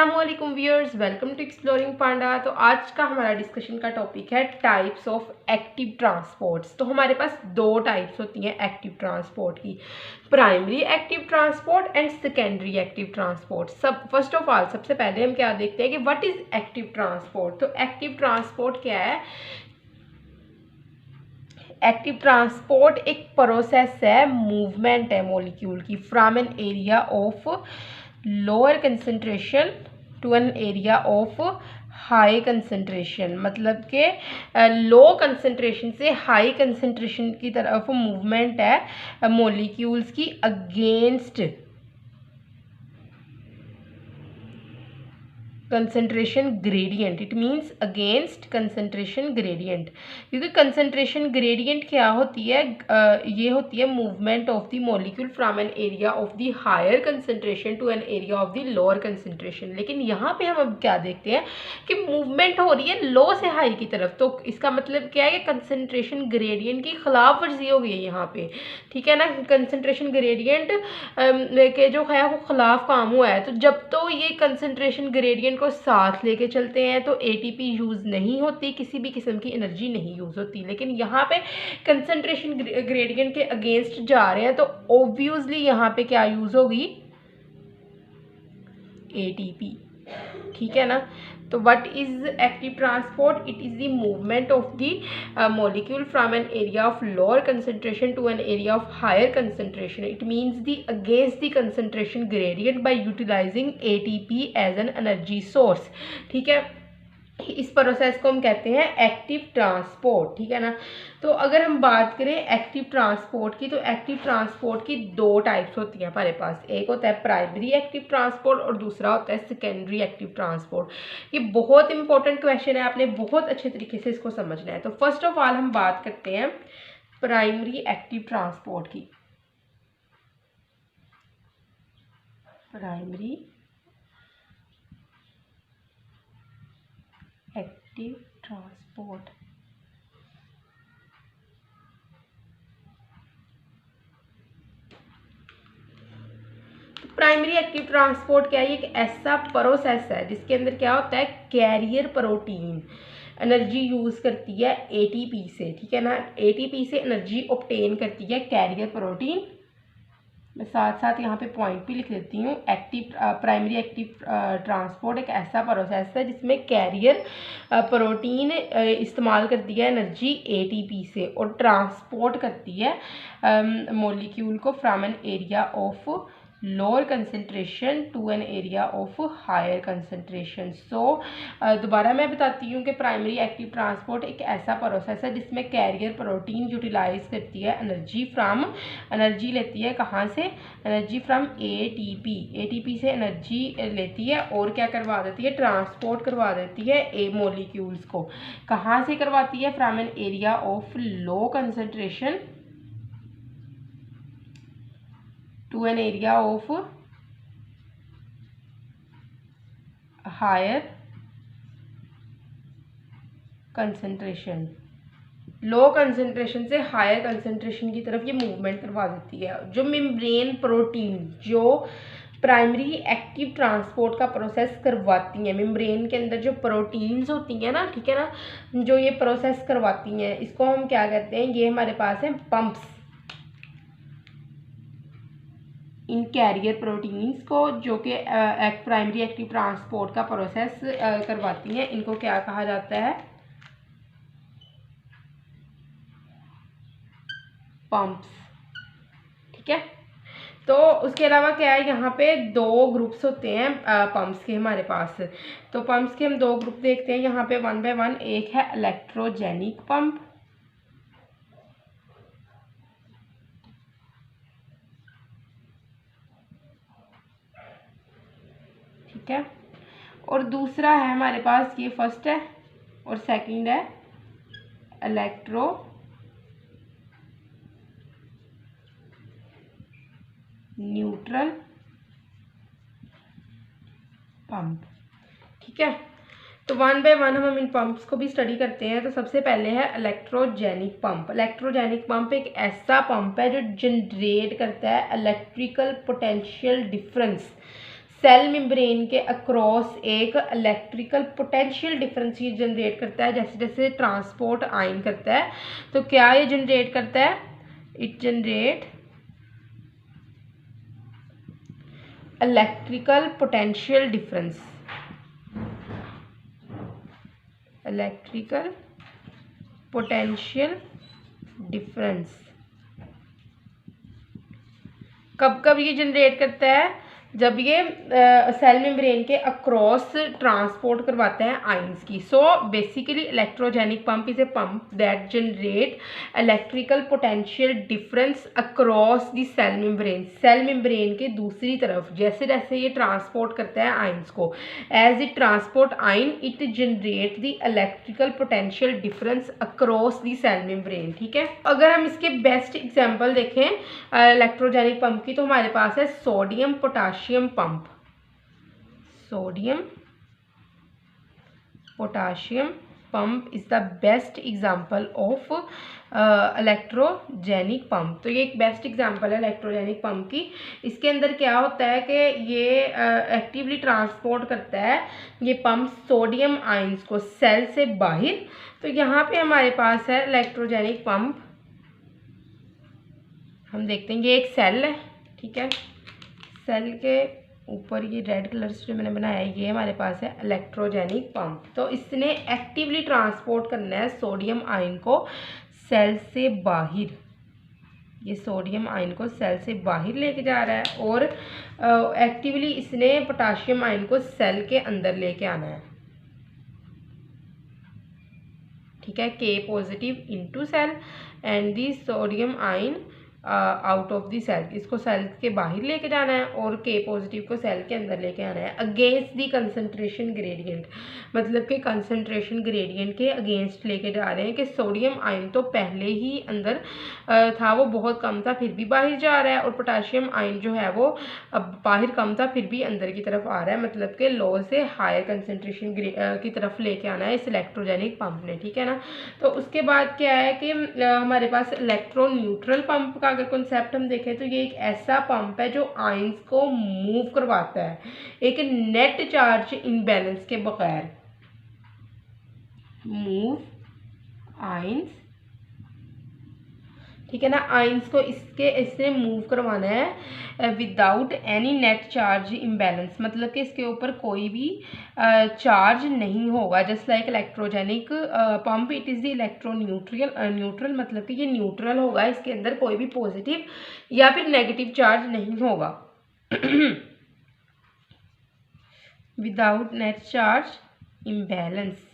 अस्सलामुअलैकुम viewers, welcome to exploring पांडा। तो आज का हमारा डिस्कशन का टॉपिक है टाइप्स ऑफ एक्टिव ट्रांसपोर्ट्स। तो हमारे पास दो टाइप्स होती हैं एक्टिव ट्रांसपोर्ट की, primary active transport and secondary active transport. First of all सबसे पहले हम क्या देखते हैं कि व्हाट इज एक्टिव ट्रांसपोर्ट। तो एक्टिव ट्रांसपोर्ट क्या है? एक्टिव ट्रांसपोर्ट एक प्रोसेस है, मूवमेंट है मॉलिक्यूल की from an area of lower concentration to an area of high concentration. मतलब कि लो कंसंट्रेशन से हाई कंसंट्रेशन की तरफ मूवमेंट है मॉलिक्यूल्स की against concentration gradient. It means against concentration gradient. क्योंकि कंसंट्रेशन ग्रेडियंट क्या होती है? ये होती है movement of the molecule from an area of the higher concentration to an area of the lower concentration. लेकिन यहाँ पे हम अब क्या देखते हैं कि मूवमेंट हो रही है लो से हाई की तरफ। तो इसका मतलब क्या है कि कंसंट्रेशन ग्रेडियंट की खिलाफ वर्जी हो गई है यहाँ पे, ठीक है ना। कंसंट्रेशन ग्रेडियंट के जो है वो खिलाफ काम हुआ है। तो जब तो ये कंसंट्रेशन ग्रेडियंट को साथ लेके चलते हैं तो एटीपी यूज़ नहीं होती, किसी भी किस्म की एनर्जी नहीं यूज़ होती। लेकिन यहाँ पे कंसंट्रेशन ग्रेडियंट के अगेंस्ट जा रहे हैं तो ऑब्वियसली यहाँ पे क्या यूज़ होगी? एटीपी, ठीक है ना। तो what is active transport? It is the movement of the molecule from an area of lower concentration to an area of higher concentration. It means the against the concentration gradient by utilizing ATP as an energy source. ठीक है, इस process को हम कहते हैं active transport, ठीक है ना। तो अगर हम बात करें एक्टिव ट्रांसपोर्ट की, तो एक्टिव ट्रांसपोर्ट की दो टाइप्स होती हैं हमारे पास। एक होता है प्राइमरी एक्टिव ट्रांसपोर्ट और दूसरा होता है सेकेंडरी एक्टिव ट्रांसपोर्ट। ये बहुत इंपॉर्टेंट क्वेश्चन है, आपने बहुत अच्छे तरीके से इसको समझना है। तो फर्स्ट ऑफ ऑल हम बात करते हैं प्राइमरी एक्टिव ट्रांसपोर्ट की। Primary active transport primary active transport क्या है? एक ऐसा प्रोसेस है जिसके अंदर क्या होता है, कैरियर प्रोटीन एनर्जी यूज़ करती है एटीपी से, ठीक है ना। एटीपी से एनर्जी ऑब्टेन करती है कैरियर प्रोटीन। मैं साथ साथ यहाँ पे पॉइंट भी लिख देती हूँ। प्राइमरी एक्टिव ट्रांसपोर्ट एक ऐसा प्रोसेस है जिसमें कैरियर प्रोटीन इस्तेमाल करती है एनर्जी एटीपी से और ट्रांसपोर्ट करती है मॉलिक्यूल को from an area of lower concentration to an area of higher concentration. So दोबारा मैं बताती हूँ कि प्राइमरी एक्टिव ट्रांसपोर्ट एक ऐसा प्रोसेस है जिसमें कैरियर प्रोटीन यूटिलाइज करती है एनर्जी लेती है कहाँ से? Energy from ATP. एटीपी से एनर्जी लेती है और क्या करवा देती है? ट्रांसपोर्ट करवा देती है ए मॉलिक्यूल्स को। कहाँ से करवाती है? From an area of low concentration to an area of higher concentration। Low concentration से हायर कंसंट्रेशन की तरफ ये मूवमेंट करवा देती है। जो मेम्ब्रेन प्रोटीन जो प्राइमरी एक्टिव ट्रांसपोर्ट का प्रोसेस करवाती हैं, मेम्ब्रेन के अंदर जो प्रोटीन्स होती हैं ना, ठीक है ना, जो ये प्रोसेस करवाती हैं, इसको हम क्या कहते हैं? ये हमारे पास है पंप्स। इन कैरियर प्रोटीन्स को जो कि प्राइमरी एक्टिव ट्रांसपोर्ट का प्रोसेस करवाती हैं, इनको क्या कहा जाता है? पंप्स, ठीक है। तो उसके अलावा क्या है, यहाँ पे दो ग्रुप्स होते हैं पंप्स के हमारे पास। तो पंप्स के हम दो ग्रुप देखते हैं यहाँ पे वन बाय वन। एक है इलेक्ट्रोजेनिक पंप, ठीक है, और दूसरा है हमारे पास, ये फर्स्ट है और सेकंड है इलेक्ट्रो न्यूट्रल पंप, ठीक है। तो वन बाय वन हम इन पंप्स को भी स्टडी करते हैं। तो सबसे पहले है इलेक्ट्रोजेनिक पंप। इलेक्ट्रोजेनिक पंप एक ऐसा पंप है जो जनरेट करता है electrical potential difference cell membrane के अक्रॉस एक इलेक्ट्रिकल पोटेंशियल डिफरेंस ये जनरेट करता है, जैसे जैसे ट्रांसपोर्ट आयन करता है। तो क्या ये जनरेट करता है? It generate electrical potential difference, electrical potential difference. कब कब ये जनरेट करता है? जब ये सेल मेम्ब्रेन के अक्रॉस ट्रांसपोर्ट करवाते हैं आयंस की। So basically electrogenic pump is a pump that generate electrical potential difference across the cell membrane. Cell membrane के दूसरी तरफ जैसे जैसे ये ट्रांसपोर्ट करता है आयंस को, as it transport ion it generate the electrical potential difference across the cell membrane. ठीक है, अगर हम इसके बेस्ट एग्जाम्पल देखें इलेक्ट्रोजेनिक पंप की, तो हमारे पास है sodium potassium pump. Sodium potassium pump is the best example of electrogenic pump. तो ये एक बेस्ट एग्जाम्पल है इलेक्ट्रोजेनिक पंप की। इसके अंदर क्या होता है कि ये एक्टिवली ट्रांसपोर्ट करता है ये पंप सोडियम आयंस को सेल से बाहर। तो यहाँ पे हमारे पास है इलेक्ट्रोजेनिक पंप। हम देखते हैं ये एक सेल है, ठीक है, सेल के ऊपर ये रेड कलर से जो मैंने बनाया है ये हमारे पास है इलेक्ट्रोजेनिक पंप। तो इसने एक्टिवली ट्रांसपोर्ट करना है सोडियम आयन को सेल से बाहर। ये सोडियम आयन को सेल से बाहर लेके जा रहा है और एक्टिवली इसने पोटाशियम आयन को सेल के अंदर लेके आना है। ठीक है, K positive into cell and the sodium ion out of the cell. इसको सेल के बाहर लेके जाना है और के पॉजिटिव को सेल के अंदर लेके आना है अगेंस्ट दी कंसंट्रेशन ग्रेडियंट। मतलब कि कंसंट्रेशन ग्रेडियंट के अगेंस्ट लेके जा रहे हैं कि सोडियम आयन तो पहले ही अंदर था, वो बहुत कम था फिर भी बाहर जा रहा है, और पोटाशियम आयन जो है वो अब बाहर कम था फिर भी अंदर की तरफ आ रहा है। मतलब कि लो से हायर कंसंट्रेशन की तरफ लेके आना है इस इलेक्ट्रोजेनिक पंप ने। ठीक है ना। तो उसके बाद क्या है कि हमारे पास इलेक्ट्रो न्यूट्रल पंप का अगर कॉन्सेप्ट हम देखें तो ये एक ऐसा पंप है जो आयंस को मूव करवाता है एक नेट चार्ज इम्बैलेंस के बगैर। मूव आयंस, ठीक है ना, आयंस को इससे मूव करवाना है without any net charge imbalance. मतलब कि इसके ऊपर कोई भी चार्ज नहीं होगा। Just like electrogenic pump it is the electro neutral. मतलब कि ये न्यूट्रल होगा, इसके अंदर कोई भी पॉजिटिव या फिर नेगेटिव चार्ज नहीं होगा विदाउट नेट चार्ज इम्बैलेंस।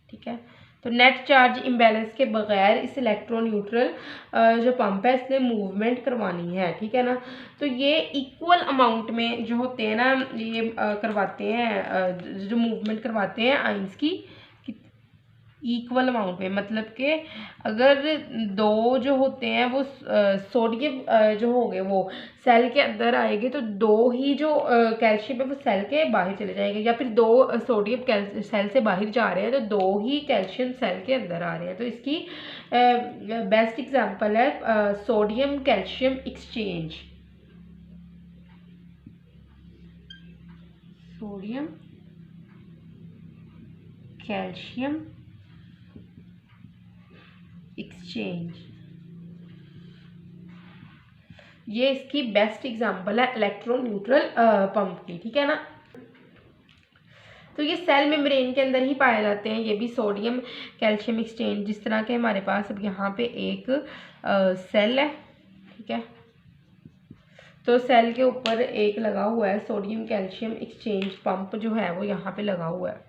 ठीक है, तो नेट चार्ज इम्बैलेंस के बगैर इस इलेक्ट्रो न्यूट्रल जो पंप है इसने मूवमेंट करवानी है। ठीक है ना। तो ये इक्वल अमाउंट में जो होते हैं ना ये करवाते हैं जो मूवमेंट करवाते हैं आयंस की इक्वल अमाउंट में। मतलब कि अगर दो जो होते हैं वो सोडियम जो हो गए वो सेल के अंदर आएंगे तो दो ही जो कैल्शियम है वो सेल के बाहर चले जाएंगे, या फिर दो सोडियम सेल से बाहर जा रहे हैं तो दो ही कैल्शियम सेल के अंदर आ रहे हैं। तो इसकी बेस्ट एग्जांपल है sodium calcium exchange. Sodium calcium exchange, ये इसकी बेस्ट एग्जांपल है इलेक्ट्रो न्यूट्रल पंप की। ठीक है ना। तो ये सेल मेम्ब्रेन के अंदर ही पाए जाते हैं ये भी सोडियम कैल्शियम एक्सचेंज। जिस तरह के हमारे पास अब यहाँ पे एक सेल है, ठीक है, तो सेल के ऊपर एक लगा हुआ है सोडियम कैल्शियम एक्सचेंज पंप जो है वो यहाँ पे लगा हुआ है।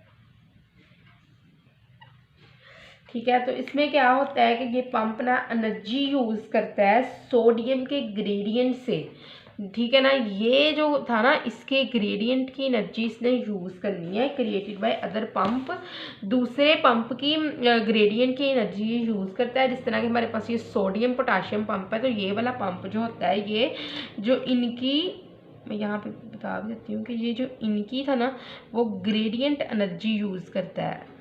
ठीक है, तो इसमें क्या होता है कि ये पंप ना एनर्जी यूज़ करता है सोडियम के ग्रेडियंट से। ठीक है ना, ये जो था ना इसके ग्रेडियंट की एनर्जी इसने यूज़ करनी है क्रिएटेड बाय अदर पंप। दूसरे पंप की ग्रेडियंट की एनर्जी यूज़ करता है। जिस तरह के हमारे पास ये सोडियम पोटाशियम पंप है, तो ये वाला पंप जो होता है ये जो इनकी, मैं यहाँ पे बता भी देती हूँ कि ये जो इनकी था ना वो ग्रेडियंट एनर्जी यूज़ करता है।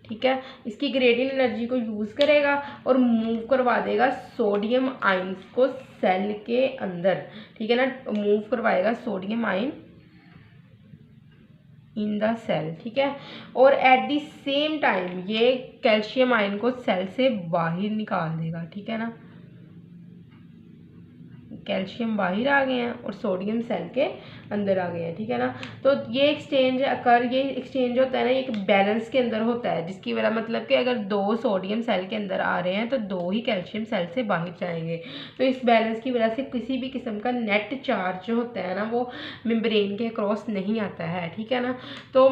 ठीक है, इसकी ग्रेडियंट एनर्जी को यूज़ करेगा और मूव करवा देगा सोडियम आयंस को सेल के अंदर, ठीक है ना, मूव करवाएगा sodium ion in the cell, ठीक है। और एट द सेम टाइम ये कैल्शियम आयन को सेल से बाहर निकाल देगा, ठीक है ना। कैल्शियम बाहर आ गए हैं और सोडियम सेल के अंदर आ गए हैं, ठीक है ना। तो ये एक्सचेंज होता है ना, एक बैलेंस के अंदर होता है, जिसकी वजह मतलब कि अगर 2 सोडियम सेल के अंदर आ रहे हैं तो 2 ही कैल्शियम सेल से बाहर जाएंगे। तो इस बैलेंस की वजह से किसी भी किस्म का नेट चार्ज जो होता है ना वो मेम्ब्रेन के क्रॉस नहीं आता है, ठीक है ना। तो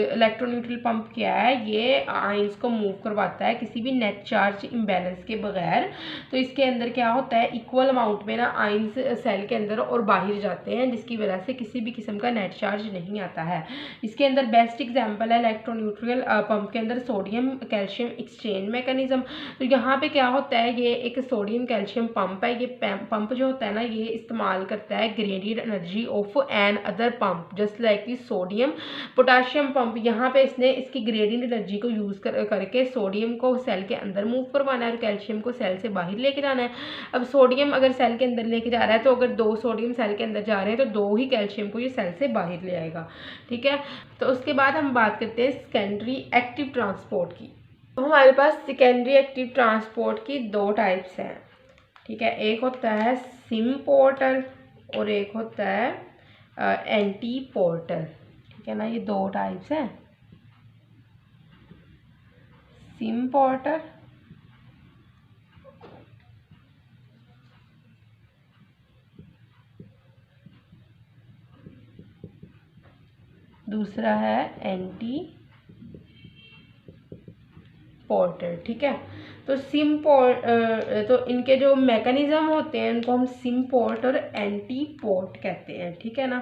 इलेक्ट्रोन्यूट्रल पंप क्या है, ये आयंस को मूव करवाता है किसी भी नेट चार्ज इम्बैलेंस के बगैर। तो इसके अंदर क्या होता है, इक्वल अमाउंट में ना आयंस सेल के अंदर और बाहर जाते हैं, जिसकी वजह से किसी भी किस्म का नेट चार्ज नहीं आता है। इसके अंदर बेस्ट एग्जांपल है इलेक्ट्रोन्यूट्रल पंप के अंदर सोडियम कैल्शियम एक्सचेंज मैकेनिज्म। तो यहाँ पे क्या होता है, ये एक सोडियम कैल्शियम पंप है। ये पंप जो होता है ना, ये इस्तेमाल करता है gradient energy of an other pump just like the sodium potassium pump. यहाँ पे इसने इसकी ग्रेडिएंट एनर्जी को यूज़ करके सोडियम को सेल के अंदर मूव करवाना है और कैल्शियम को सेल से बाहर लेके जाना है। अब सोडियम अगर सेल के अंदर लेके जा रहा है तो अगर 2 सोडियम सेल के अंदर जा रहे हैं तो 2 ही कैल्शियम को ये सेल से बाहर ले आएगा, ठीक है। तो उसके बाद हम बात करते हैं सेकेंडरी एक्टिव ट्रांसपोर्ट की। तो हमारे पास सेकेंडरी एक्टिव ट्रांसपोर्ट की 2 टाइप्स हैं, ठीक है। एक होता है सिम पोर्टर और एक होता है एंटी पोर्टर, ठीक है ना। ये 2 टाइप्स हैं, सिम पोर्टर दूसरा है एंटी पोर्टर, ठीक है। तो तो इनके जो मैकेनिज्म होते हैं उनको हम सिम पोर्ट और एंटी पोर्ट कहते हैं, ठीक है ना।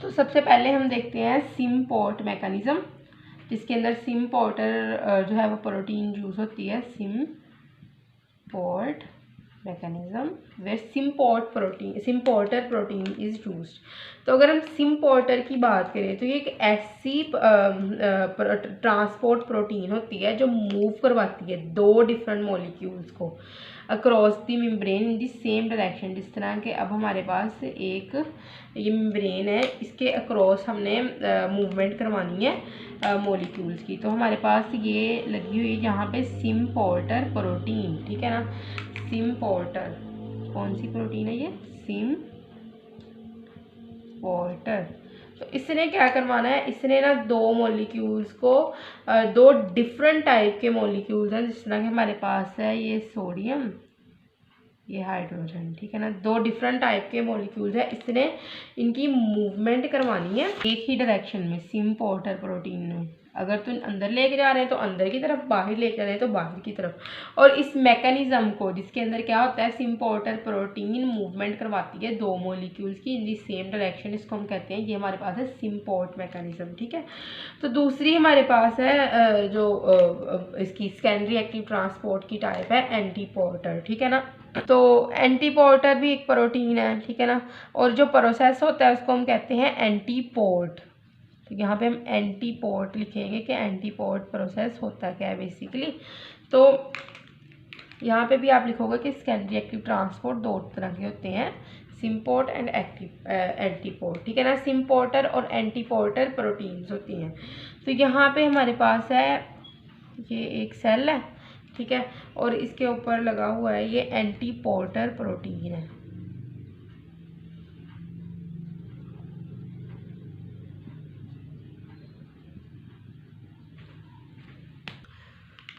तो सबसे पहले हम देखते हैं सिम पोर्ट मैकेनिज्म, जिसके अंदर सिम पोर्टर जो है वो प्रोटीन यूज होती है, symport mechanism where symporter protein is used. तो अगर हम सिम पोर्टर की बात करें तो ये एक ऐसी ट्रांसपोर्ट प्रोटीन होती है जो मूव करवाती है 2 डिफरेंट मॉलिक्यूल्स को across the membrane in the same direction. जिस तरह के अब हमारे पास एक ये मेम्ब्रेन है, इसके अक्रॉस हमने मूवमेंट करवानी है मॉलिक्यूल्स की। तो हमारे पास ये लगी हुई यहाँ पे सिम पोर्टर प्रोटीन, ठीक है ना। सिम पोर्टर कौन सी प्रोटीन है, ये सिम पोर्टर। तो इसने क्या करवाना है, इसने ना 2 मॉलिक्यूल्स को 2 डिफरेंट टाइप के मॉलिक्यूल्स हैं, जिस तरह के हमारे पास है ये सोडियम, ये हाइड्रोजन, ठीक है ना। 2 डिफरेंट टाइप के मॉलिक्यूल्स है, इसने इनकी मूवमेंट करवानी है एक ही डायरेक्शन में सिम पोर्टर प्रोटीन में। अगर तो अंदर लेके जा रहे हैं तो अंदर की तरफ, बाहर लेके जा रहे हैं तो बाहर की तरफ। और इस मैकेनिज्म को, जिसके अंदर क्या होता है, सिम पोर्टर प्रोटीन मूवमेंट करवाती है 2 मॉलिक्यूल्स की इन दी सेम डायरेक्शन, इसको हम कहते हैं, ये हमारे पास है सिम पोर्ट मैकेनिज्म, ठीक है। तो दूसरी हमारे पास है जो इसकी सेकेंडरी एक्टिव ट्रांसपोर्ट की टाइप है एंटी पोर्टर, ठीक है ना। तो एंटी पोर्टर भी एक प्रोटीन है, ठीक है ना। और जो प्रोसेस होता है उसको हम कहते हैं एंटी पोर्ट। तो यहाँ पे हम एंटी पोर्ट लिखेंगे कि एंटी पोर्ट प्रोसेस होता क्या है बेसिकली। तो यहाँ पे भी आप लिखोगे कि सेकेंडरी एक्टिव ट्रांसपोर्ट 2 तरह के होते हैं, सिम्पोर्ट एंड एंटी पोर्ट, ठीक है ना। सिम्पोर्टर और एंटी पोर्टर प्रोटीन्स होती हैं। तो यहाँ पे हमारे पास है ये एक सेल है, ठीक है, और इसके ऊपर लगा हुआ है ये एंटी पोर्टर प्रोटीन है।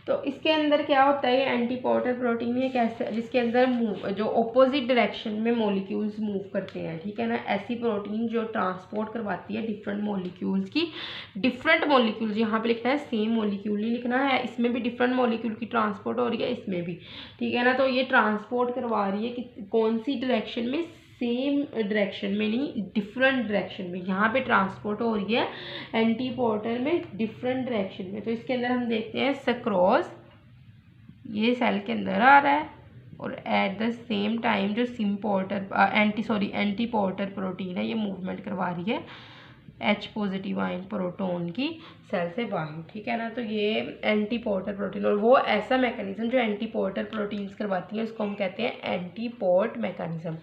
तो इसके अंदर क्या होता है, ये एंटी पोर्टर प्रोटीन ये कैसे, जिसके अंदर जो ऑपोजिट डायरेक्शन में मॉलिक्यूल्स मूव करते हैं, ठीक है ना। ऐसी प्रोटीन जो ट्रांसपोर्ट करवाती है डिफरेंट मॉलिक्यूल्स की, डिफरेंट मॉलिक्यूल्स यहाँ पे लिखना है, सेम मॉलिक्यूल नहीं लिखना है। इसमें भी डिफरेंट मॉलिक्यूल की ट्रांसपोर्ट हो रही है, इसमें भी, ठीक है ना। तो ये ट्रांसपोर्ट करवा रही है कि कौन सी डायरेक्शन में, सेम डायरेक्शन में नहीं, डिफरेंट डायरेक्शन में यहाँ पे ट्रांसपोर्ट हो रही है एंटी पोर्टर में डिफरेंट डायरेक्शन में। तो इसके अंदर हम देखते हैं सक्रोज ये सेल के अंदर आ रहा है और एट द सेम टाइम जो SIM porter anti porter protein है ये मूवमेंट करवा रही है H पॉजिटिव आयन प्रोटॉन की सेल से बाहर, ठीक है ना। तो ये एंटी पोर्टर प्रोटीन, और वो ऐसा मैकेनिज्म जो एंटी पोर्टर प्रोटीन्स करवाती है उसको हम कहते हैं एंटी पोर्ट मैकेनिज्म,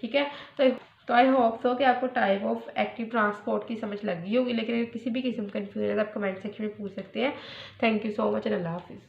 ठीक है। तो आई होप सो कि आपको टाइप ऑफ एक्टिव ट्रांसपोर्ट की समझ लग गई होगी, लेकिन अगर किसी भी किस्म का कन्फ्यूजन है तो आप कमेंट सेक्शन में पूछ सकते हैं। Thank you so much and अल्लाह हाफिज़।